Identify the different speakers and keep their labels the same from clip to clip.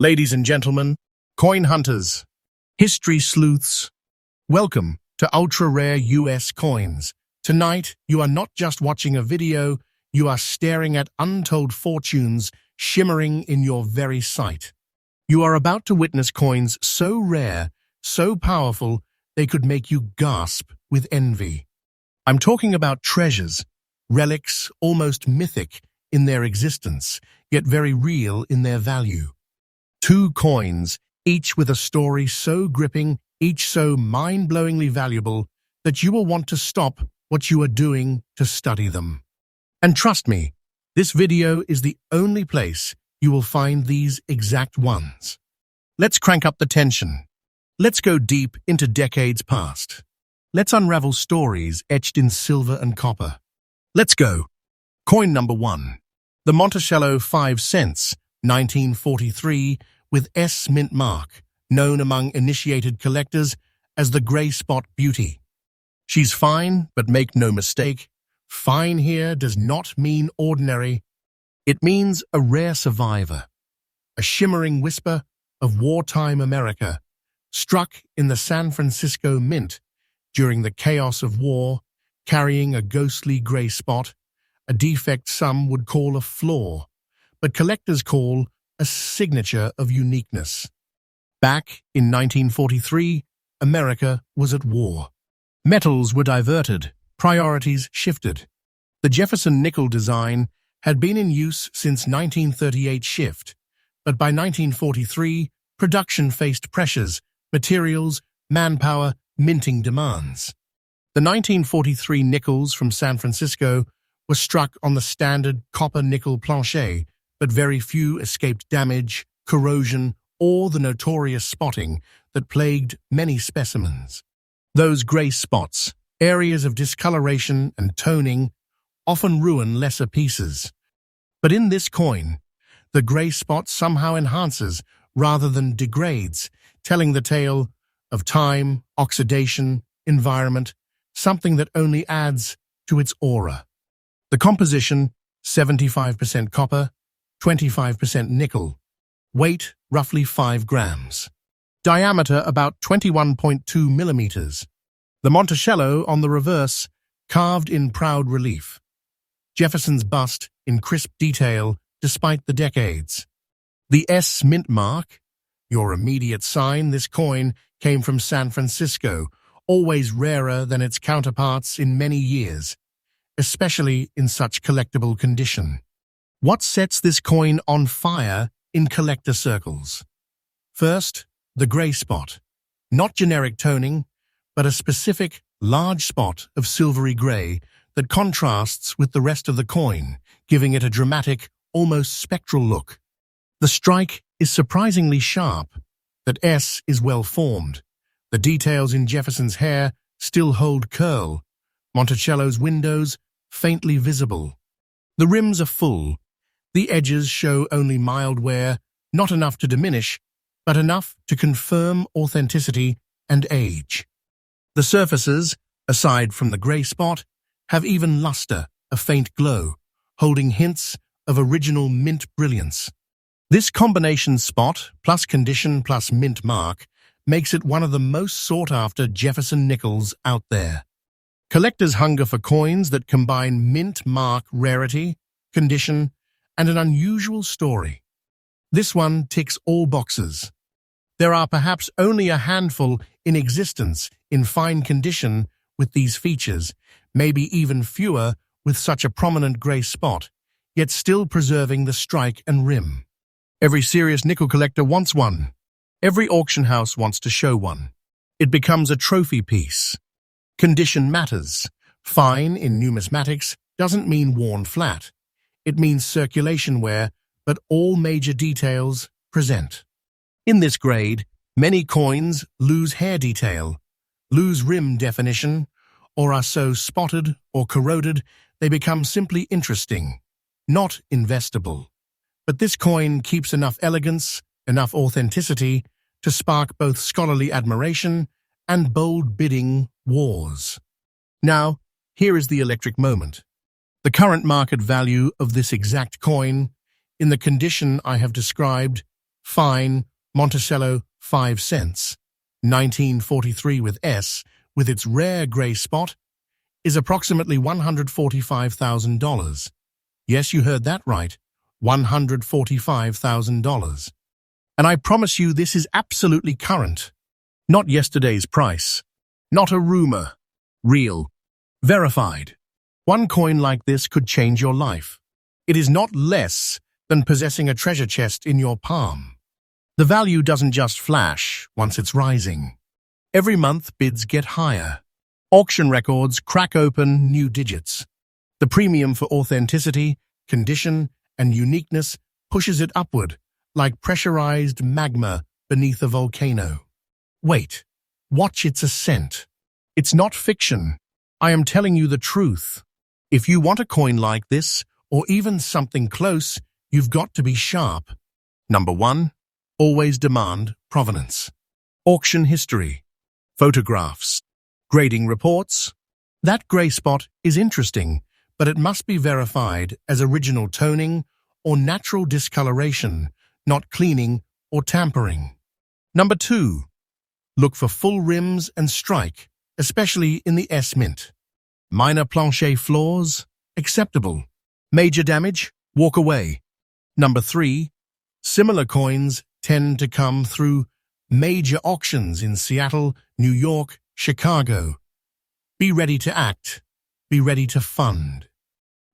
Speaker 1: Ladies and gentlemen, coin hunters, history sleuths, welcome to ultra-rare US coins. Tonight, you are not just watching a video, you are staring at untold fortunes shimmering in your very sight. You are about to witness coins so rare, so powerful, they could make you gasp with envy. I'm talking about treasures, relics almost mythic in their existence, yet very real in their value. Two coins, each with a story so gripping, each so mind-blowingly valuable, that you will want to stop what you are doing to study them. And trust me, this video is the only place you will find these exact ones. Let's crank up the tension. Let's go deep into decades past. Let's unravel stories etched in silver and copper. Let's go. Coin number 1. The Monticello 5 cents, 1943, with S mint mark, known among initiated collectors as the Grey Spot Beauty. She's fine, but make no mistake, fine here does not mean ordinary. It means a rare survivor, a shimmering whisper of wartime America, struck in the San Francisco Mint during the chaos of war, carrying a ghostly gray spot, a defect some would call a flaw, but collectors call a signature of uniqueness. Back in 1943, America was at war. Metals were diverted, priorities shifted. The Jefferson nickel design had been in use since 1938 shift, but by 1943, production faced pressures, materials, manpower, minting demands. The 1943 nickels from San Francisco were struck on the standard copper-nickel plancher, but very few escaped damage, corrosion, or the notorious spotting that plagued many specimens. Those grey spots, areas of discoloration and toning, often ruin lesser pieces. But in this coin, the grey spot somehow enhances rather than degrades, telling the tale of time, oxidation, environment, something that only adds to its aura. The composition, 75% copper, 25% nickel. Weight, roughly 5 grams. Diameter, about 21.2 millimeters. The Monticello on the reverse, carved in proud relief. Jefferson's bust in crisp detail despite the decades. The S mint mark, your immediate sign this coin came from San Francisco, always rarer than its counterparts in many years, especially in such collectible condition. What sets this coin on fire in collector circles? First, the grey spot. Not generic toning, but a specific, large spot of silvery grey that contrasts with the rest of the coin, giving it a dramatic, almost spectral look. The strike is surprisingly sharp. That S is well formed. The details in Jefferson's hair still hold curl. Monticello's windows faintly visible. The rims are full. The edges show only mild wear, not enough to diminish, but enough to confirm authenticity and age. The surfaces, aside from the grey spot, have even luster, a faint glow, holding hints of original mint brilliance. This combination spot, plus condition plus mint mark, makes it one of the most sought-after Jefferson nickels out there. Collectors hunger for coins that combine mint mark rarity, condition, and an unusual story. This one ticks all boxes. There are perhaps only a handful in existence in fine condition with these features, maybe even fewer with such a prominent grey spot, yet still preserving the strike and rim. Every serious nickel collector wants one. Every auction house wants to show one. It becomes a trophy piece. Condition matters. Fine in numismatics doesn't mean worn flat. It means circulation wear, but all major details present. In this grade, many coins lose hair detail, lose rim definition, or are so spotted or corroded they become simply interesting, not investable. But this coin keeps enough elegance, enough authenticity to spark both scholarly admiration and bold bidding wars. Now, here is the electric moment. The current market value of this exact coin, in the condition I have described, fine Monticello 5 cents, 1943 with S, with its rare grey spot, is approximately $145,000. Yes, you heard that right, $145,000. And I promise you this is absolutely current, not yesterday's price, not a rumor, real, verified. One coin like this could change your life. It is not less than possessing a treasure chest in your palm. The value doesn't just flash once it's rising. Every month bids get higher. Auction records crack open new digits. The premium for authenticity, condition, and uniqueness pushes it upward, like pressurized magma beneath a volcano. Wait, watch its ascent. It's not fiction. I am telling you the truth. If you want a coin like this, or even something close, you've got to be sharp. Number 1, always demand provenance. Auction history, photographs, grading reports. That grey spot is interesting, but it must be verified as original toning or natural discoloration, not cleaning or tampering. Number 2, look for full rims and strike, especially in the S mint. Minor plancher flaws, acceptable. Major damage, walk away. Number 3, similar coins tend to come through major auctions in Seattle, New York, Chicago. Be ready to act. Be ready to fund.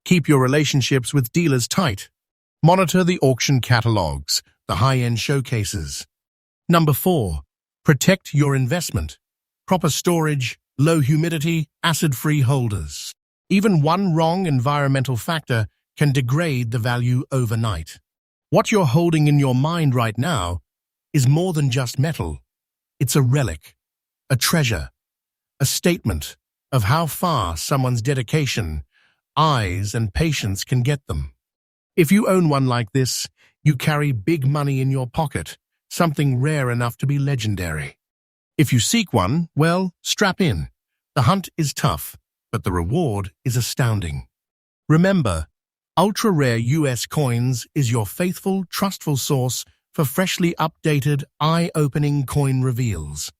Speaker 1: Keep your relationships with dealers tight. Monitor the auction catalogs, the high-end showcases. Number 4, protect your investment. Proper storage, low humidity, acid-free holders. Even one wrong environmental factor can degrade the value overnight. What you're holding in your mind right now is more than just metal. It's a relic, a treasure, a statement of how far someone's dedication, eyes, and patience can get them. If you own one like this, you carry big money in your pocket, something rare enough to be legendary. If you seek one, well, strap in. The hunt is tough, but the reward is astounding. Remember, ultra-rare US coins is your faithful, trustful source for freshly updated, eye-opening coin reveals.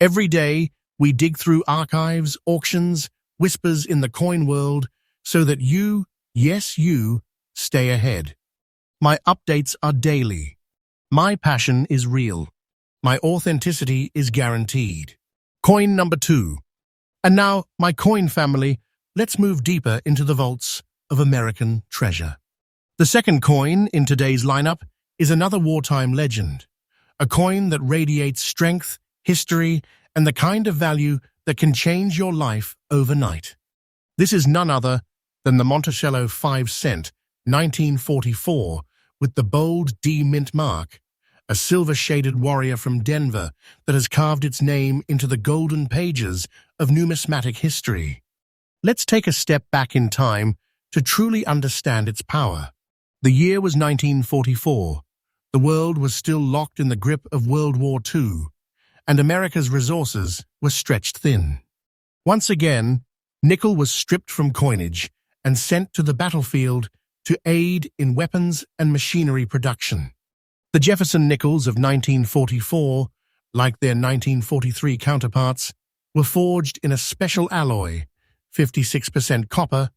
Speaker 1: Every day, we dig through archives, auctions, whispers in the coin world, so that you, yes you, stay ahead. My updates are daily. My passion is real. My authenticity is guaranteed. Coin number 2. And now, my coin family, let's move deeper into the vaults of American treasure. The second coin in today's lineup is another wartime legend, a coin that radiates strength, history, and the kind of value that can change your life overnight. This is none other than the Monticello 5 cent, 1944, with the bold D mint mark, a silver-shaded warrior from Denver that has carved its name into the golden pages of numismatic history. Let's take a step back in time to truly understand its power. The year was 1944. The world was still locked in the grip of World War II, and America's resources were stretched thin. Once again, nickel was stripped from coinage and sent to the battlefield to aid in weapons and machinery production. The Jefferson nickels of 1944, like their 1943 counterparts, were forged in a special alloy, 56% copper,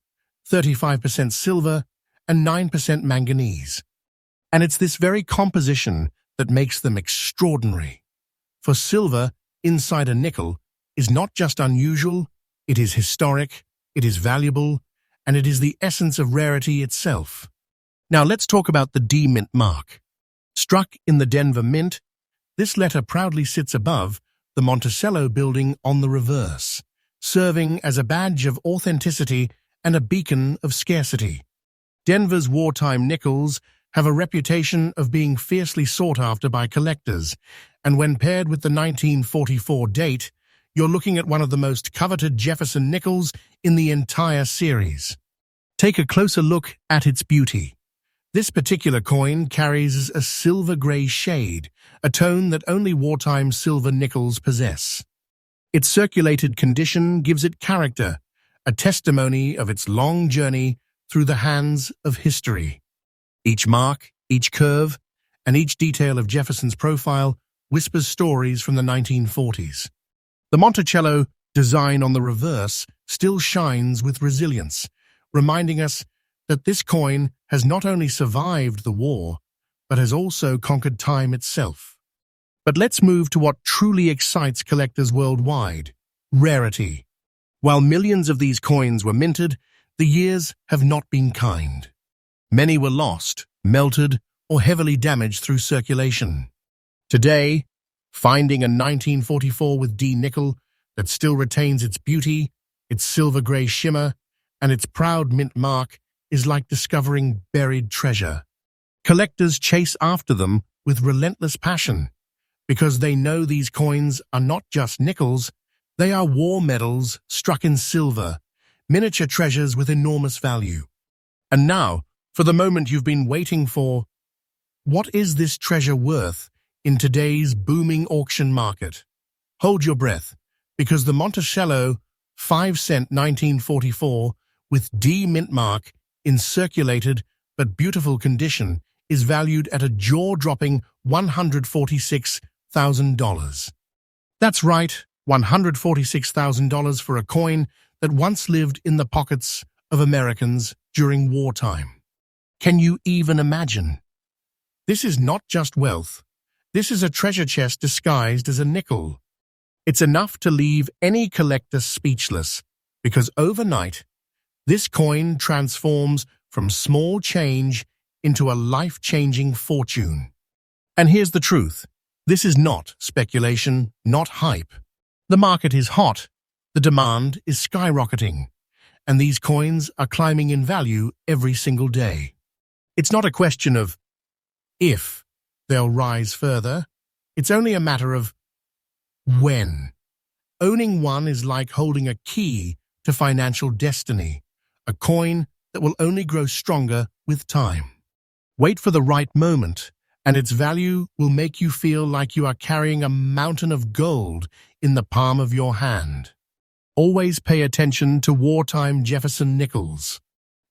Speaker 1: 35% silver, and 9% manganese. And it's this very composition that makes them extraordinary. For silver inside a nickel is not just unusual, it is historic, it is valuable, and it is the essence of rarity itself. Now let's talk about the D mint mark. Struck in the Denver Mint, this letter proudly sits above the Monticello building on the reverse, serving as a badge of authenticity and a beacon of scarcity. Denver's wartime nickels have a reputation of being fiercely sought after by collectors, and when paired with the 1944 date, you're looking at one of the most coveted Jefferson nickels in the entire series. Take a closer look at its beauty. This particular coin carries a silver-gray shade, a tone that only wartime silver nickels possess. Its circulated condition gives it character, a testimony of its long journey through the hands of history. Each mark, each curve, and each detail of Jefferson's profile whispers stories from the 1940s. The Monticello design on the reverse still shines with resilience, reminding us that this coin has not only survived the war, but has also conquered time itself. But let's move to what truly excites collectors worldwide: rarity. While millions of these coins were minted, the years have not been kind. Many were lost, melted, or heavily damaged through circulation. Today, finding a 1944 with D nickel that still retains its beauty, its silver-gray shimmer, and its proud mint mark is like discovering buried treasure. Collectors chase after them with relentless passion, because they know these coins are not just nickels, they are war medals struck in silver, miniature treasures with enormous value. And now, for the moment you've been waiting for, what is this treasure worth in today's booming auction market? Hold your breath, because the Monticello 5-cent 1944 with D mint mark in circulated but beautiful condition is valued at a jaw-dropping $146,000. That's right, $146,000 for a coin that once lived in the pockets of Americans during wartime. Can you even imagine? This is not just wealth. This is a treasure chest disguised as a nickel. It's enough to leave any collector speechless, because overnight, this coin transforms from small change into a life-changing fortune. And here's the truth. This is not speculation, not hype. The market is hot, the demand is skyrocketing, and these coins are climbing in value every single day. It's not a question of if they'll rise further, it's only a matter of when. Owning one is like holding a key to financial destiny, a coin that will only grow stronger with time. Wait for the right moment, and its value will make you feel like you are carrying a mountain of gold in the palm of your hand. Always pay attention to wartime Jefferson nickels.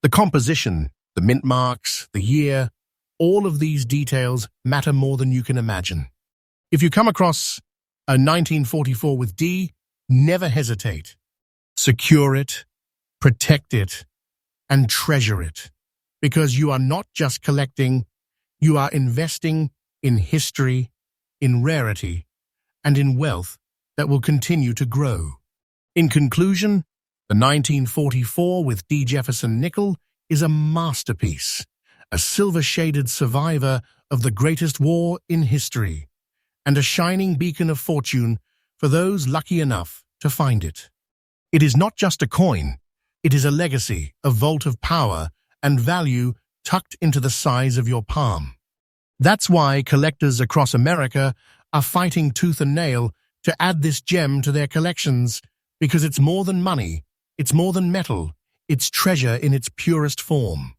Speaker 1: The composition, the mint marks, the year, all of these details matter more than you can imagine. If you come across a 1944 with D, never hesitate. Secure it, protect it, and treasure it, because you are not just collecting, you are investing in history, in rarity, and in wealth that will continue to grow. In conclusion, the 1944 with D. Jefferson nickel is a masterpiece, a silver-shaded survivor of the greatest war in history, and a shining beacon of fortune for those lucky enough to find it. It is not just a coin, it is a legacy, a vault of power and value tucked into the size of your palm. That's why collectors across America are fighting tooth and nail to add this gem to their collections, because it's more than money, it's more than metal, it's treasure in its purest form.